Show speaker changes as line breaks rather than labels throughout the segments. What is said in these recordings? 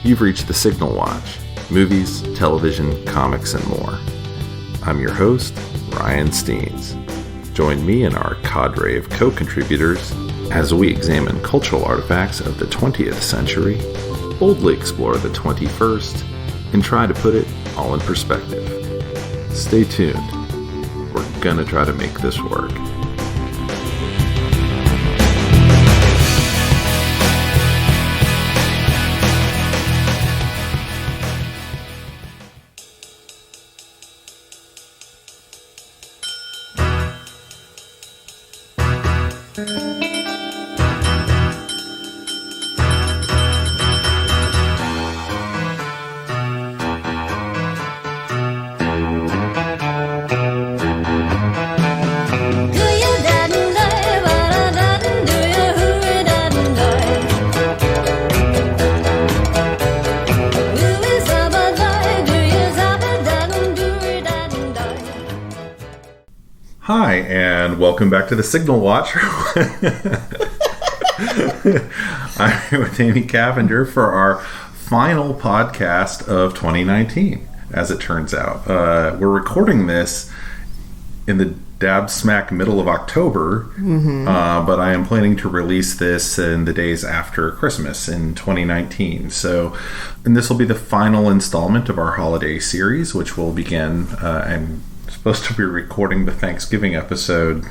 You've reached the Signal Watch. Movies, television, comics, and more. I'm your host, Ryan Steens. Join me and our cadre of co-contributors as we examine cultural artifacts of the 20th century, boldly explore the 21st, and try to put it all in perspective. Stay tuned. We're gonna try to make this work. Hi, and welcome back to the Signal Watch. I'm here with Amy Cavender for our final podcast of 2019, as it turns out. We're recording this in the dab smack middle of October, but I am planning to release this in the days after Christmas in 2019. And this will be the final installment of our holiday series, which will begin and supposed to be recording the Thanksgiving episode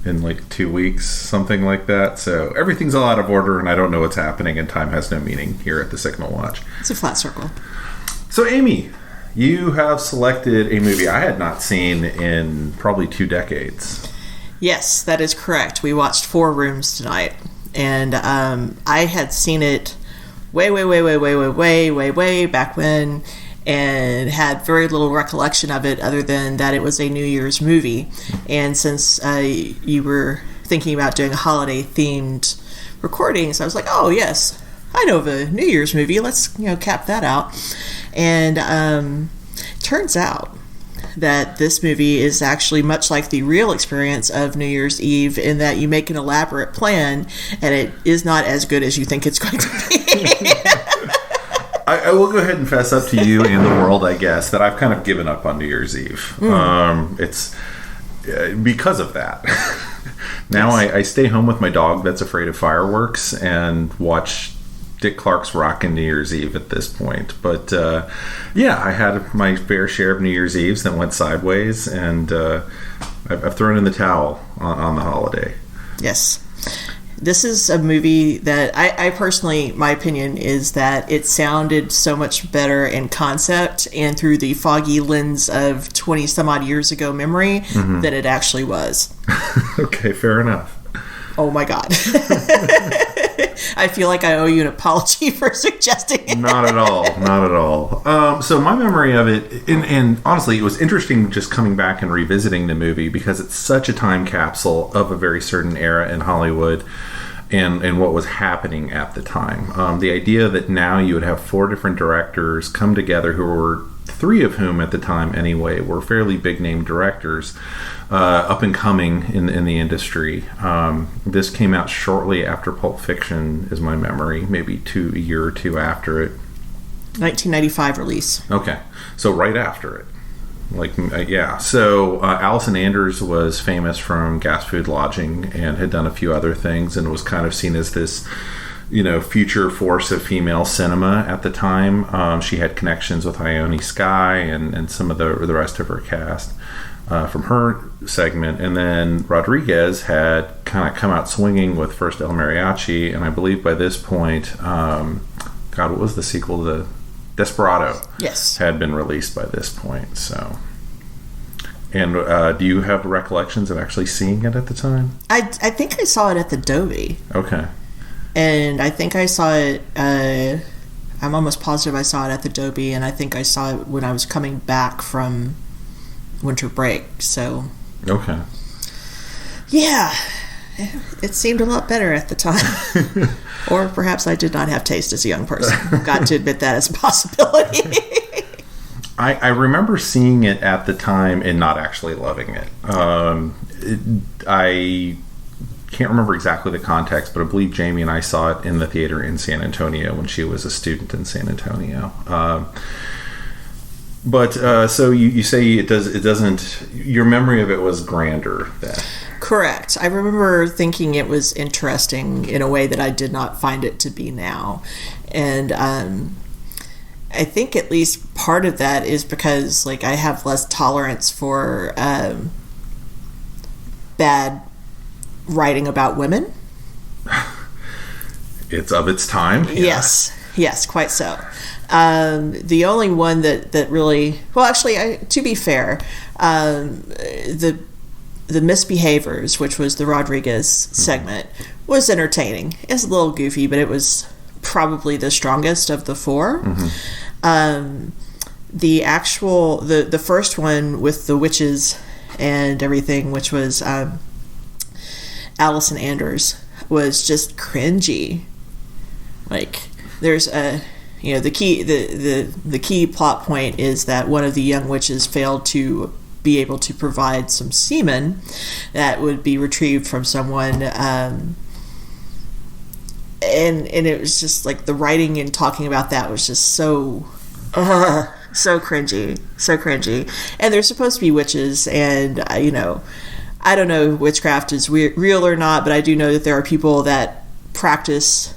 in like 2 weeks, something like that. So everything's all out of order and I don't know what's happening, and time has no meaning here at the Signal Watch.
It's a flat circle.
So Amy, you have selected a movie I had not seen in probably 2 decades.
Yes, that is correct. We watched Four Rooms tonight, and I had seen it way back when, and had very little recollection of it other than that it was a New Year's movie. And since you were thinking about doing a holiday-themed recording, so I was like, oh, yes, I know of a New Year's movie. Let's, cap that out. And turns out that this movie is actually much like the real experience of New Year's Eve, in that you make an elaborate plan, and it is not as good as you think it's going to be.
I will go ahead and fess up to you and the world, I guess, that I've kind of given up on New Year's Eve. It's because of that. Now yes. I stay home with my dog that's afraid of fireworks and watch Dick Clark's Rockin' New Year's Eve at this point. But I had my fair share of New Year's Eves that went sideways, and I've thrown in the towel on the holiday.
Yes. This is a movie that I personally, my opinion is that it sounded so much better in concept and through the foggy lens of 20 some odd years ago memory than it actually was.
Okay, fair enough.
Oh my God. I feel like I owe you an apology for suggesting it.
Not at all. So my memory of it, and honestly, it was interesting just coming back and revisiting the movie because it's such a time capsule of a very certain era in Hollywood and what was happening at the time. The idea that now you would have 4 different directors come together, who were 3 of whom at the time anyway were fairly big name directors, up and coming in the industry. This came out shortly after Pulp Fiction, is my memory, maybe a year or two after it.
1995 release.
Okay, so right after it. So Allison Anders was famous from Gas Food Lodging and had done a few other things and was kind of seen as this future force of female cinema at the time. She had connections with Ione Skye and some of the rest of her cast from her segment. And then Rodriguez had kind of come out swinging with first El Mariachi, and I believe by this point, what was the sequel to Desperado?
Yes. Had
been released by this point. So, and do you have recollections of actually seeing it at the time?
I think I saw it at the Dovey.
Okay.
And I think I saw it, I'm almost positive I saw it at the Dobie, and I think I saw it when I was coming back from winter break, so...
Okay.
Yeah, it seemed a lot better at the time. Or perhaps I did not have taste as a young person. Got to admit that as a possibility.
I remember seeing it at the time and not actually loving it. I can't remember exactly the context, but I believe Jamie and I saw it in the theater in San Antonio when she was a student in San Antonio. So you say it doesn't. Your memory of it was grander then.
Correct. I remember thinking it was interesting in a way that I did not find it to be now, and I think at least part of that is because like I have less tolerance for bad writing about women.
It's of its time. Yeah.
Yes, quite so. The only one that really, well, actually, to be fair, the Misbehaviors, which was the Rodriguez segment, was entertaining. It's a little goofy, but it was probably the strongest of the four. The actual, the first one with the witches and everything, which was Allison Anders, was just cringy. Like, there's a, the key plot point is that one of the young witches failed to be able to provide some semen that would be retrieved from someone, and it was just like the writing and talking about that was just so cringy. And they're supposed to be witches, and I don't know if witchcraft is real or not, but I do know that there are people that practice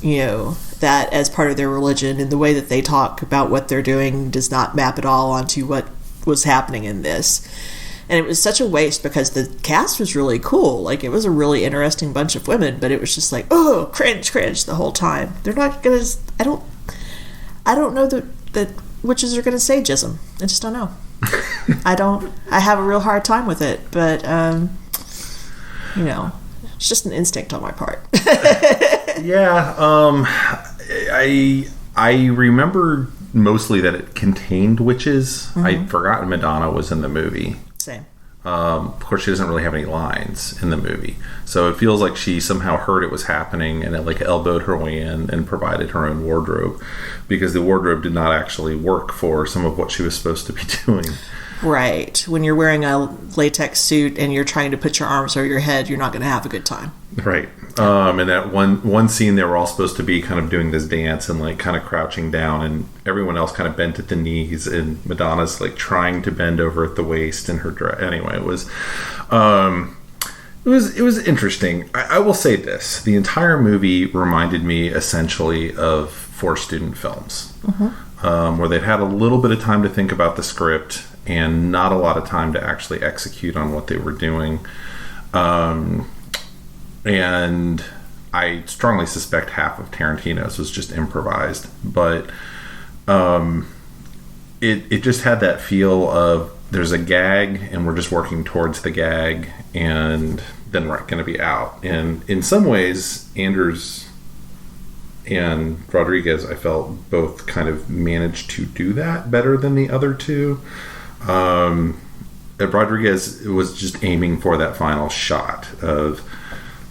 that as part of their religion, and the way that they talk about what they're doing does not map at all onto what was happening in this. And it was such a waste because the cast was really cool. Like, it was a really interesting bunch of women, but it was just like, oh, cringe the whole time. They're not gonna, I don't know that witches are gonna say jism. I just don't know. I have a real hard time with it, but it's just an instinct on my part.
Yeah, I remember mostly that it contained witches. I'd forgotten Madonna was in the movie.
Same.
Of course, she doesn't really have any lines in the movie, so it feels like she somehow heard it was happening and it like elbowed her way in and provided her own wardrobe, because the wardrobe did not actually work for some of what she was supposed to be doing.
Right. When you're wearing a latex suit and you're trying to put your arms over your head, you're not going to have a good time.
Right. And that one scene, they were all supposed to be kind of doing this dance and like kind of crouching down, and everyone else kind of bent at the knees, and Madonna's like trying to bend over at the waist in her dress. Anyway, it was interesting. I will say this: the entire movie reminded me essentially of 4 student films, where they'd had a little bit of time to think about the script and not a lot of time to actually execute on what they were doing. And I strongly suspect half of Tarantino's was just improvised, but it just had that feel of there's a gag and we're just working towards the gag, and then we're going to be out. And in some ways, Anders and Rodriguez, I felt, both kind of managed to do that better than the other two. Rodriguez was just aiming for that final shot of,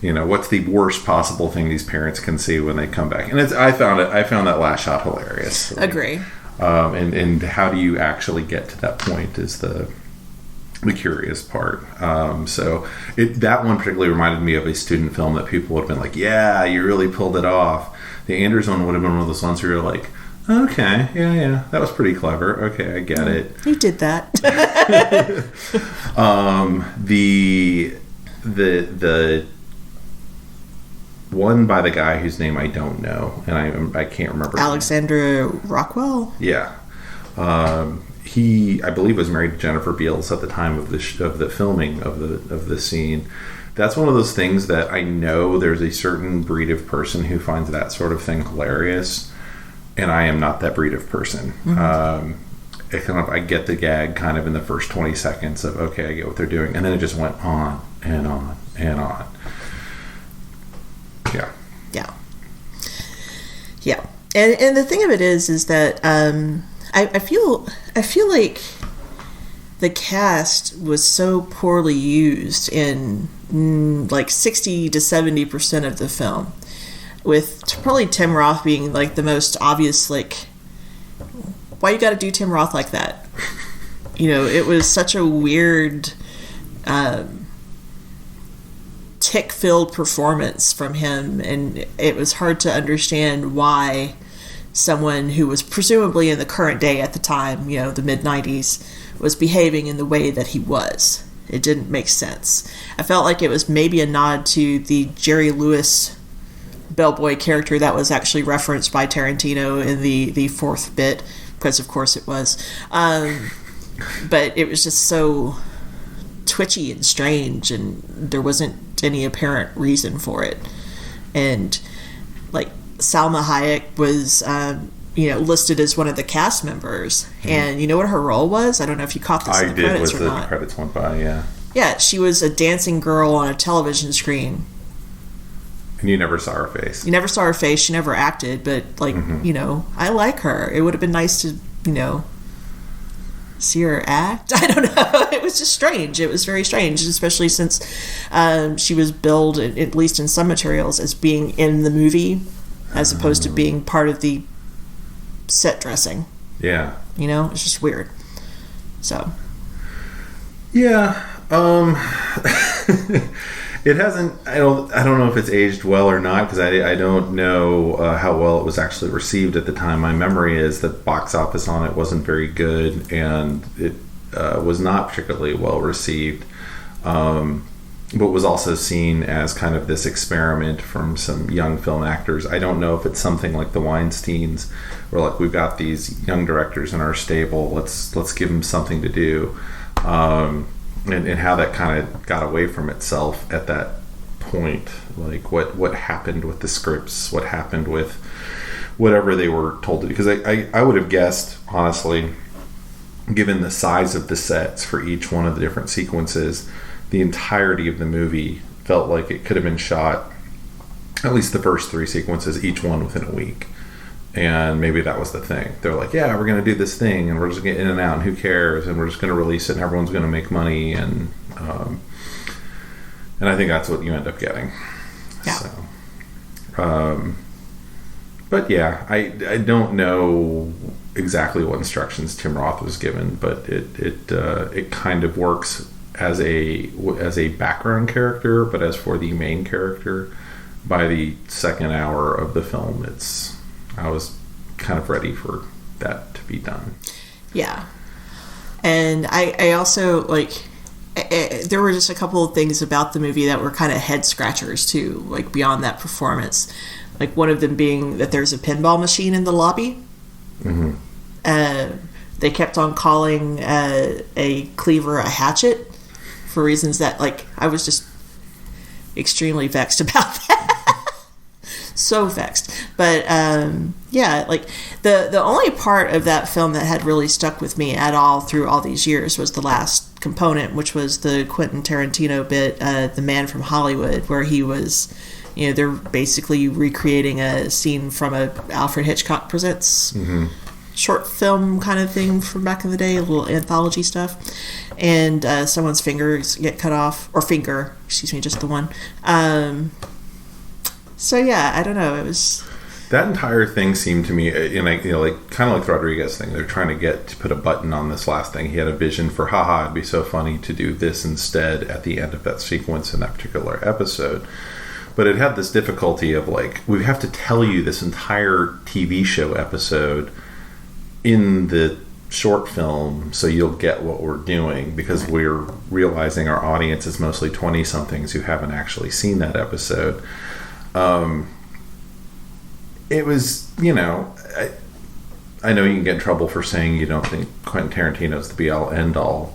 what's the worst possible thing these parents can see when they come back. And I found that last shot hilarious.
Agree.
And how do you actually get to that point is the curious part. So that one particularly reminded me of a student film that people would have been like, yeah, you really pulled it off. The Anders one would have been one of those ones where you're like, okay, yeah, that was pretty clever. Okay, I get it.
You did that.
The one by the guy whose name I don't know, and I can't remember.
Alexandra Rockwell.
Yeah, he, I believe, was married to Jennifer Beals at the time of the filming of the scene. That's one of those things that I know there's a certain breed of person who finds that sort of thing hilarious, and I am not that breed of person. I get the gag kind of in the first 20 seconds of, okay, I get what they're doing, and then it just went on and on and on.
Yeah. And the thing of it is that I feel like the cast was so poorly used in like 60 to 70% of the film, with probably Tim Roth being like the most obvious. Like, why you got to do Tim Roth like that? It was such a weird tick-filled performance from him, and it was hard to understand why someone who was presumably in the current day at the time, the mid-90s, was behaving in the way that he was. It didn't make sense. I felt like it was maybe a nod to the Jerry Lewis bellboy character that was actually referenced by Tarantino in the fourth bit, because of course it was. But it was just so twitchy and strange, and there wasn't any apparent reason for it. And like Salma Hayek was listed as one of the cast members, and you know what her role was? I don't know if you caught this in the credits or not.
The credits went by,
yeah, she was a dancing girl on a television screen,
and you never saw her face.
She never acted, but I like her. It would have been nice to see her act. I don't know. It was just strange. It was very strange, especially since she was billed, at least in some materials, as being in the movie as opposed to being part of the set dressing.
Yeah.
It's just weird. So.
Yeah. It hasn't. I don't know if it's aged well or not, because I don't know how well it was actually received at the time. My memory is that box office on it wasn't very good, and it was not particularly well received. But was also seen as kind of this experiment from some young film actors. I don't know if it's something like the Weinsteins, where like we've got these young directors in our stable. Let's give them something to do. And how that kind of got away from itself at that point, like what happened with the scripts, what happened with whatever they were told to do. Because I would have guessed, honestly, given the size of the sets for each one of the different sequences, the entirety of the movie felt like it could have been shot, at least the first three sequences, each one within a week. And maybe that was the thing. They're like, yeah, we're going to do this thing, and we're just going to get in and out, and who cares? And we're just going to release it, and everyone's going to make money. And I think that's what you end up getting.
Yeah.
So, but yeah, I don't know exactly what instructions Tim Roth was given, but it kind of works as a background character, but as for the main character, by the second hour of the film, I was kind of ready for that to be done.
Yeah. And I also, there were just a couple of things about the movie that were kind of head scratchers too, like beyond that performance. Like one of them being that there's a pinball machine in the lobby. Mm-hmm. They kept on calling a cleaver a hatchet for reasons that, I was just extremely vexed about that. So vexed. But the only part of that film that had really stuck with me at all through all these years was the last component, which was the Quentin Tarantino bit, The Man from Hollywood, where he was, they're basically recreating a scene from a Alfred Hitchcock Presents short film kind of thing from back in the day, a little anthology stuff, and someone's fingers get cut off, or finger, just the one. So yeah, I don't know. It was
that entire thing seemed to me, kind of like the Rodriguez thing. They're trying to put a button on this last thing. He had a vision for, it'd be so funny to do this instead at the end of that sequence in that particular episode. But it had this difficulty of we have to tell you this entire TV show episode in the short film, so you'll get what we're doing, because we're realizing our audience is mostly 20-somethings who haven't actually seen that episode. It was, I know you can get in trouble for saying you don't think Quentin Tarantino's the be-all, end-all,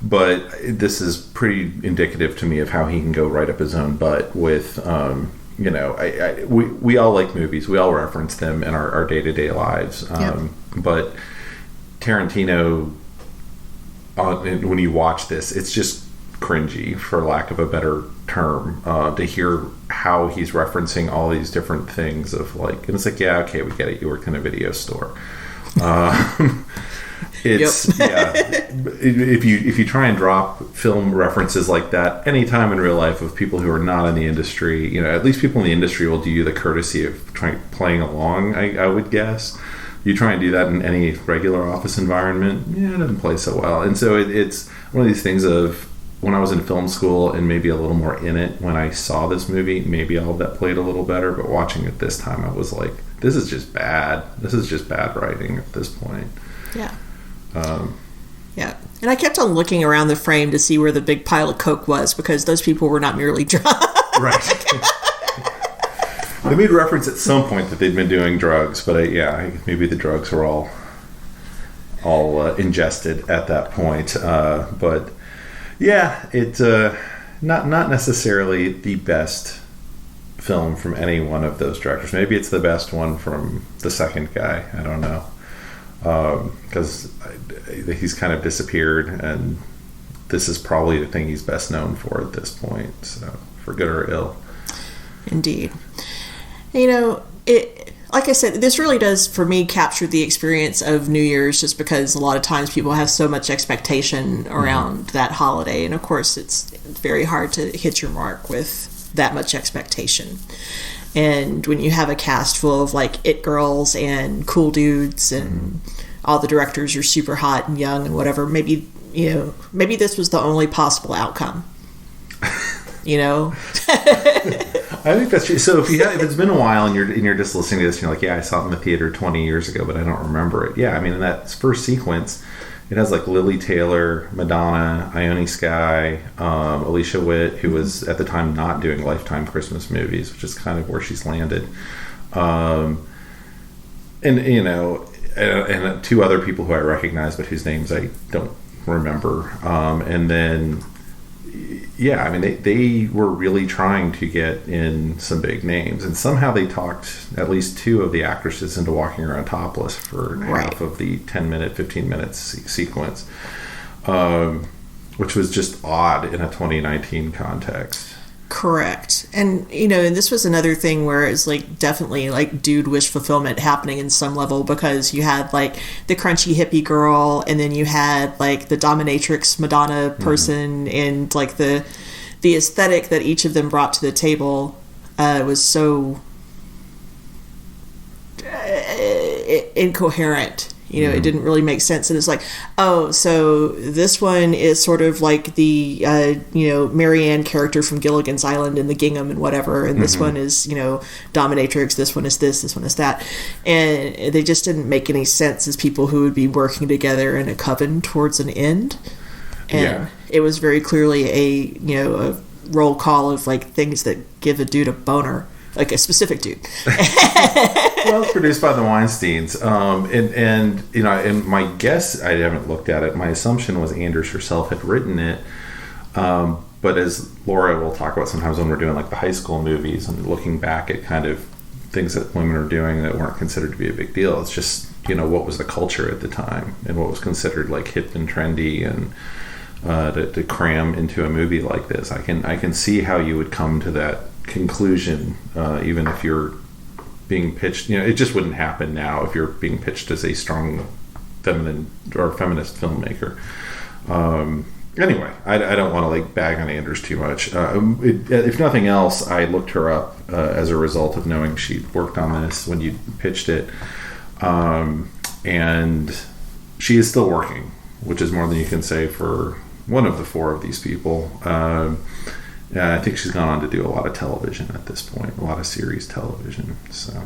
but this is pretty indicative to me of how he can go right up his own butt with, we all like movies, we all reference them in our day-to-day lives, but Tarantino, when you watch this, it's just cringy, for lack of a better term, to hear how he's referencing all these different things of and it's yeah, okay, we get it, you work in a video store. It's if you try and drop film references like that anytime in real life of people who are not in the industry, at least people in the industry will do you the courtesy of playing along, I would guess. You try and do that in any regular office environment, it doesn't play so well. And so it's one of these things of when I was in film school and maybe a little more in it when I saw this movie, maybe all of that played a little better. But watching it this time, I was like, this is just bad. This is just bad writing at this point.
Yeah. Yeah. And I kept on looking around the frame to see where the big pile of Coke was, because those people were not merely drunk.
Right. They made reference at some point that they'd been doing drugs, but maybe the drugs were all ingested at that point. But yeah, it's not necessarily the best film from any one of those directors. Maybe it's the best one from the second guy. I don't know, because he's kind of disappeared, and this is probably the thing he's best known for at this point. So, for good or ill.
Indeed. Like I said, this really does, for me, capture the experience of New Year's, just because a lot of times people have so much expectation around that holiday. And of course, it's very hard to hit your mark with that much expectation. And when you have a cast full of like it girls and cool dudes, and all the directors are super hot and young and whatever, maybe this was the only possible outcome.
I think that's true. So if it's been a while and you're just listening to this, and you're like, yeah, I saw it in the theater 20 years ago, but I don't remember it. Yeah, I mean, in that first sequence, it has like Lily Taylor, Madonna, Ione Skye, Alicia Witt, who was at the time not doing Lifetime Christmas movies, which is kind of where she's landed, and two other people who I recognize, but whose names I don't remember, and then. Yeah, I mean, they were really trying to get in some big names, and somehow they talked at least two of the actresses into walking around topless for half of the 10-minute, 15-minute sequence, which was just odd in a 2019 context.
Correct. And, and this was another thing where it's like definitely like dude wish fulfillment happening in some level, because you had like the crunchy hippie girl, and then you had like the dominatrix Madonna person, and like the aesthetic that each of them brought to the table was so incoherent. It didn't really make sense. And it's like, oh, so this one is sort of like the, Marianne character from Gilligan's Island and the Gingham and whatever. And this one is, dominatrix. This one is this one is that. And they just didn't make any sense as people who would be working together in a coven towards an end. And it was very clearly a roll call of like things that give a dude a boner. Like a specific dude.
Well, it's produced by the Weinsteins, and my guess, I haven't looked at it. My assumption was Anders herself had written it, but as Laura will talk about sometimes when we're doing like the high school movies and looking back at kind of things that women are doing that weren't considered to be a big deal. It's just what was the culture at the time and what was considered like hip and trendy, and to cram into a movie like this. I can see how you would come to that conclusion, even if you're being pitched, it just wouldn't happen now if you're being pitched as a strong feminine or feminist filmmaker. Anyway, I don't want to like bag on Anders too much. If nothing else, I looked her up as a result of knowing she'd worked on this when you pitched it, and she is still working, which is more than you can say for one of the four of these people. I think she's gone on to do a lot of television at this point, a lot of series television. So,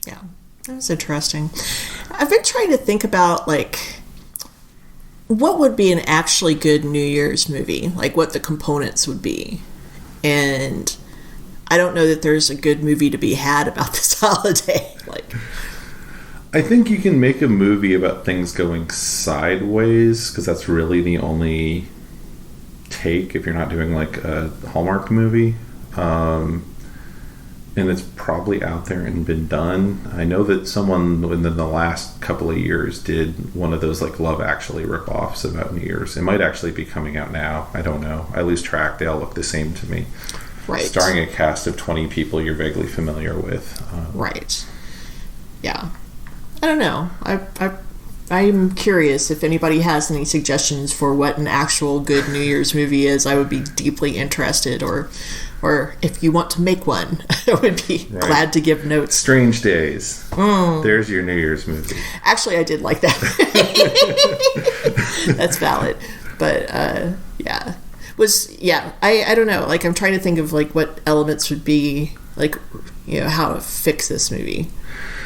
yeah, that was interesting. I've been trying to think about like what would be an actually good New Year's movie, like what the components would be, and I don't know that there's a good movie to be had about this holiday. Like,
I think you can make a movie about things going sideways, because that's really the only take if you're not doing like a Hallmark movie, and it's probably out there and been done. I know that someone within the last couple of years did one of those like Love Actually rip-offs about New Year's. It might actually be coming out now. I don't know. I lose track. They all look the same to me.
Right.
Starring a cast of 20 people you're vaguely familiar with.
Right. Yeah. I don't know. I'm curious if anybody has any suggestions for what an actual good New Year's movie is. I would be deeply interested, or if you want to make one, I would be glad to give notes.
Strange Days. There's your New Year's movie.
Actually, I did like that. That's valid. But Yeah. I don't know. Like, I'm trying to think of, like, what elements would be, like, you know, how to fix this movie.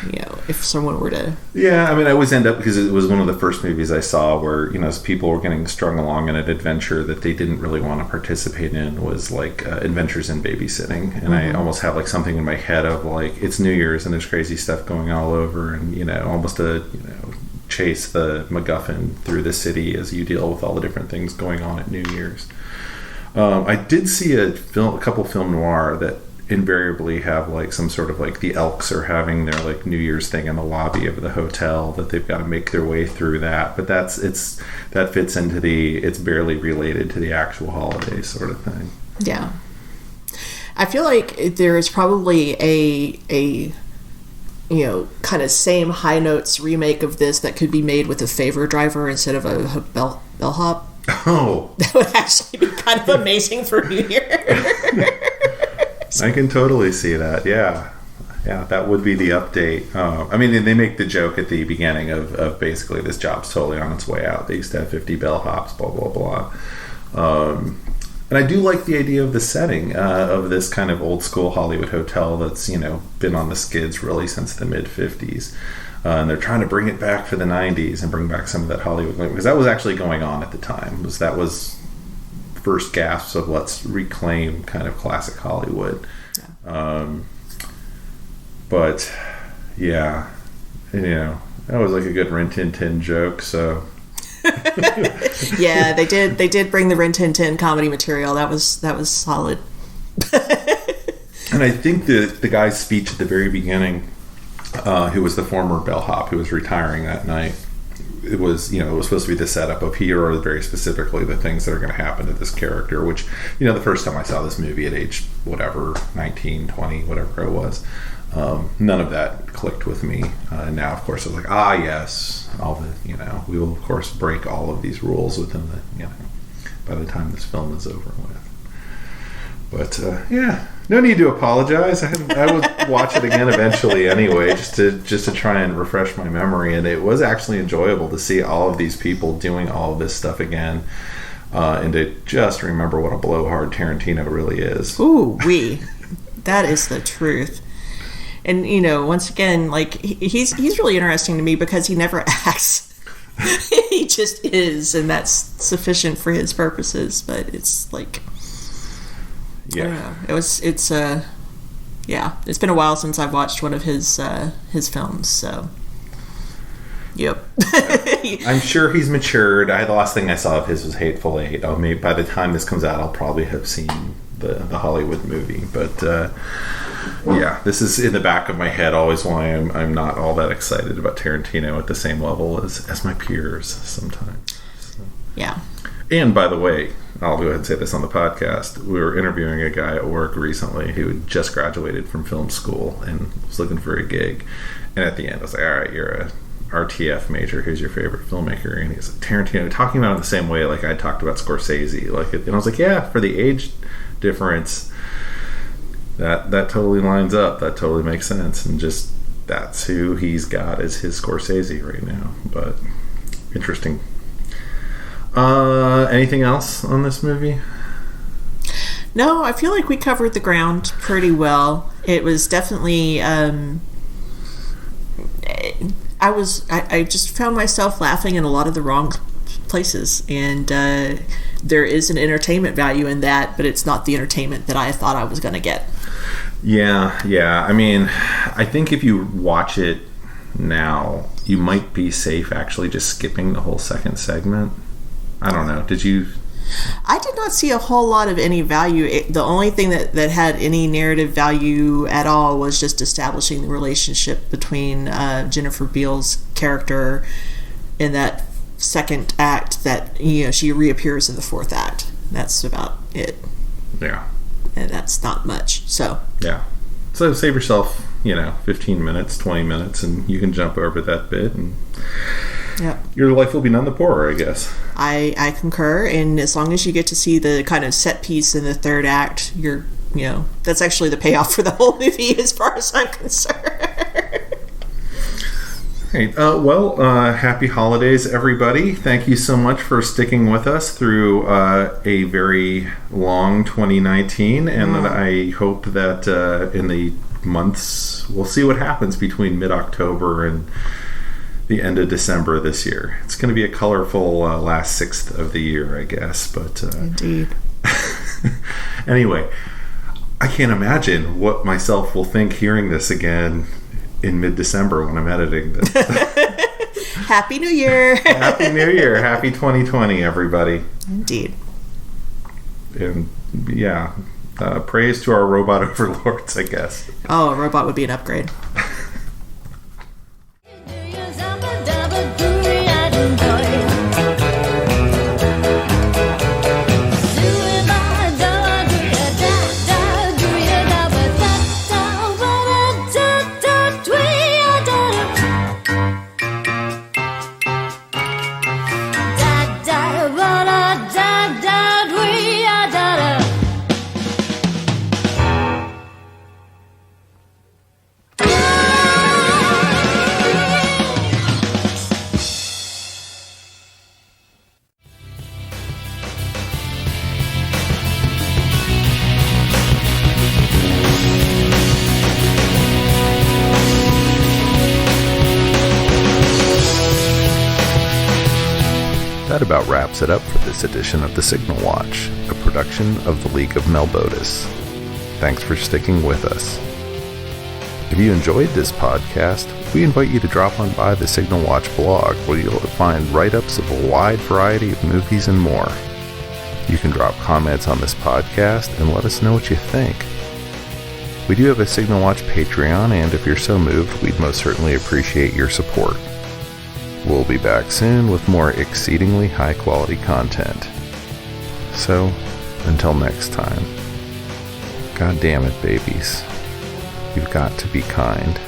You know, if someone were to...
Yeah, I mean, I always end up, because it was one of the first movies I saw where, you know, as people were getting strung along in an adventure that they didn't really want to participate in, was, like, Adventures in Babysitting. And I almost have, like, something in my head of, like, it's New Year's and there's crazy stuff going all over, and, you know, almost chase the MacGuffin through the city as you deal with all the different things going on at New Year's. I did see a couple film noir that invariably have, like, some sort of, like, the Elks are having their, like, New Year's thing in the lobby of the hotel, that they've got to make their way through that. But that fits into it's barely related to the actual holiday sort of thing.
Yeah. I feel like there is probably a you know, kind of same High Notes remake of this that could be made with a favor driver instead of a bellhop.
Oh.
That would actually be kind of amazing for New Year.
I can totally see that, yeah. Yeah, that would be the update. I mean, they make the joke at the beginning of basically this job's totally on its way out. They used to have 50 bellhops, blah, blah, blah. And I do like the idea of the setting of this kind of old school Hollywood hotel that's, you know, been on the skids really since the mid-50s. And they're trying to bring it back for the 90s and bring back some of that Hollywood, because that was actually going on at the time. That was first gasps of let's reclaim kind of classic Hollywood. Yeah. But yeah, you know, that was like a good Rin Tin Tin joke, so...
Yeah, they did bring the Rin Tin Tin comedy material. That was solid.
And I think the guy's speech at the very beginning, who was the former bellhop who was retiring that night, it was supposed to be the setup of here are very specifically the things that are going to happen to this character, which, you know, the first time I saw this movie at age whatever, 19, 20, whatever it was, none of that clicked with me. And now, of course, I was like, yes, all the, you know, we will, of course, break all of these rules within the, you know, by the time this film is over with. But, yeah, no need to apologize. I would watch it again eventually anyway, just to try and refresh my memory. And it was actually enjoyable to see all of these people doing all of this stuff again, and to just remember what a blowhard Tarantino really is.
Ooh, that is the truth. And, you know, once again, like, he's really interesting to me because he never acts. He just is, and that's sufficient for his purposes. But it's like, yeah, I don't know. It's been a while since I've watched one of his films. So, yep.
I'm sure he's matured. The last thing I saw of his was Hateful Eight. Maybe by the time this comes out, I'll probably have seen the Hollywood movie, but. Yeah, this is in the back of my head always why I'm not all that excited about Tarantino at the same level as my peers sometimes. So.
Yeah.
And by the way, I'll go ahead and say this on the podcast. We were interviewing a guy at work recently who had just graduated from film school and was looking for a gig. And at the end, I was like, all right, you're a RTF major. Who's your favorite filmmaker? And he's like, Tarantino, talking about it the same way like I talked about Scorsese. And I was like, yeah, for the age difference... That totally lines up. That totally makes sense. And just that's who he's got as his Scorsese right now. But interesting. Anything else on this movie?
No, I feel like we covered the ground pretty well. It was definitely... I just found myself laughing in a lot of the wrong places. And there is an entertainment value in that, but it's not the entertainment that I thought I was going to get.
Yeah. I mean, I think if you watch it now, you might be safe actually just skipping the whole second segment. I don't know. Did you?
I did not see a whole lot of any value. The only thing that had any narrative value at all was just establishing the relationship between Jennifer Beals' character in that second act that, you know, she reappears in the fourth act. That's about it.
Yeah.
And that's not much. So
yeah. So save yourself, 15 minutes, 20 minutes, and you can jump over that bit, and
yep.
Your life will be none the poorer, I guess.
I concur, and as long as you get to see the kind of set piece in the third act, that's actually the payoff for the whole movie as far as I'm concerned.
Right. Happy holidays, everybody. Thank you so much for sticking with us through a very long 2019. And I hope that in the months, we'll see what happens between mid-October and the end of December this year. It's going to be a colorful last sixth of the year, I guess. But
Indeed.
Anyway, I can't imagine what myself will think hearing this again in mid-December when I'm editing this.
Happy New Year.
Happy New Year. Happy 2020, everybody.
Indeed.
And yeah, praise to our robot overlords, I guess.
Oh, a robot would be an upgrade.
That about wraps it up for this edition of The Signal Watch, a production of the League of Melbotus. Thanks for sticking with us. If you enjoyed this podcast, we invite you to drop on by the Signal Watch blog, where you'll find write-ups of a wide variety of movies and more. You can drop comments on this podcast and let us know what you think. We do have a Signal Watch Patreon, and if you're so moved, we'd most certainly appreciate your support. We'll be back soon with more exceedingly high-quality content. So, until next time, God damn it, babies. You've got to be kind.